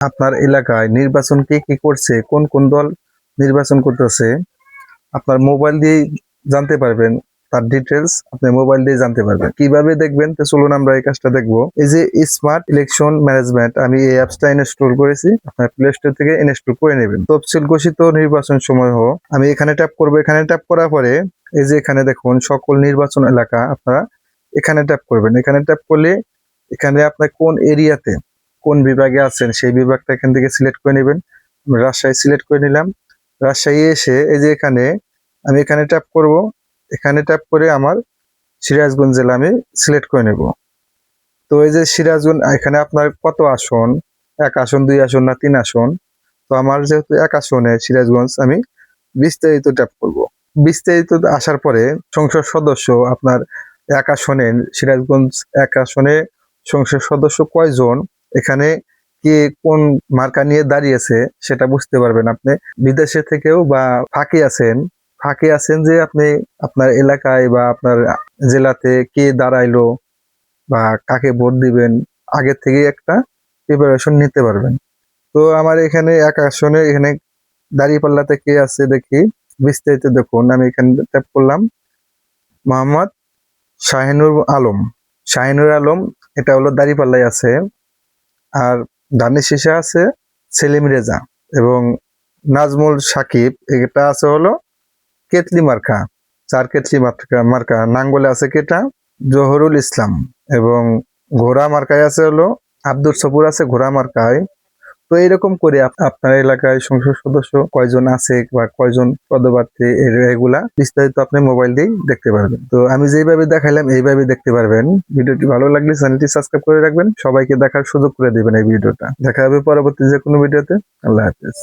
আপনার এলাকায় নির্বাচন কে কি করছে, কোন কোন দল নির্বাচন করতেছে, আপনার মোবাইল দিয়ে জানতে পারবেন। তার ডিটেলস আপনি মোবাইল দিয়ে জানতে পারবেন। কিভাবে দেখবেন, তো চলুন আমরা এই কাজটা দেখবো। এই যে স্মার্ট ইলেকশন ম্যানেজমেন্ট, আমি এই অ্যাপসটা ইনস্টল করেছি। আপনার প্লে স্টোর থেকে ইনস্টল করে নেবেন। তফসিল ঘোষিত নির্বাচন সমূহ আমি এখানে ট্যাপ করবো। এখানে ট্যাপ করার পরে এই যে এখানে দেখুন সকল নির্বাচন এলাকা, আপনারা এখানে ট্যাপ করবেন। এখানে ট্যাপ করলে এখানে আপনার কোন এরিয়াতে কোন বিভাগে আছেন সেই বিভাগটা এখান থেকে সিলেক্ট করে নেবেন। রাজশাহী সিলেক্ট করে নিলাম। রাজশাহী এসে এই যে এখানে আমি এখানে ট্যাপ করব। এখানে ট্যাপ করে আমার সিরাজগঞ্জ জেলা আমি সিলেক্ট করে নেব। তো এই যে সিরাজগঞ্জ, এখানে আপনার কত আসন, 1 আসন 2 আসন না 3 আসন। তো আমার যেহেতু 1 আসনে সিরাজগঞ্জ, আমি বিস্তারিত ট্যাপ করব। বিস্তারিত আসার পরে সংসদ সদস্য আপনার 1 আসনে সিরাজগঞ্জ 1 আসনে সংসদ সদস্য কয়জন, এখানে কে কোন মার্কা নিয়ে দাঁড়িয়েছে সেটা বুঝতে পারবেন আপনি। বিদেশে থেকেও বা ফাঁকে আছেন যে আপনি আপনার এলাকায় বা আপনার জেলাতে কে দাঁড়াইলো বা কাকে ভোট দিবেন, আগের থেকে একটা প্রিপারেশন নিতে পারবেন। তো আমার এখানে 1 আসনে এখানে দাঁড়িপাল্লাতে কে আছে দেখি। বিস্তারিত দেখুন, আমি এখানে ট্যাপ করলাম মোহাম্মদ শাহিনুর আলম। শাহিনুর আলম এটা হলো দাঁড়িপাল্লায় আছে। আর ডানের শেষে আছে সেলিম রেজা এবং নাজমুল সাকিব, এটা আছে হলো কেতলি মার্কা, 4 কেতলি মার্কা। নাঙ্গলে আছে কেটা জহরুল ইসলাম এবং ঘোড়া মার্কায় আছে হলো আব্দুল সপুর আছে ঘোড়া মার্কায়। তো এইরকম করে আপনার এলাকায় সংসদ সদস্য কয়জন আছে বা কয়জন পদপ্রার্থী, এগুলা বিস্তারিত আপনি মোবাইল দিয়ে দেখতে পারবেন। তো আমি যেভাবে দেখাইলাম এইভাবে দেখতে পারবেন। ভিডিওটি ভালো লাগলে চ্যানেলটি সাবস্ক্রাইব করে রাখবেন, সবাইকে দেখার সুযোগ করে দিবেন এই ভিডিওটা। দেখা হবে পরবর্তী যে কোনো ভিডিওতে। আল্লাহ হাফেজ।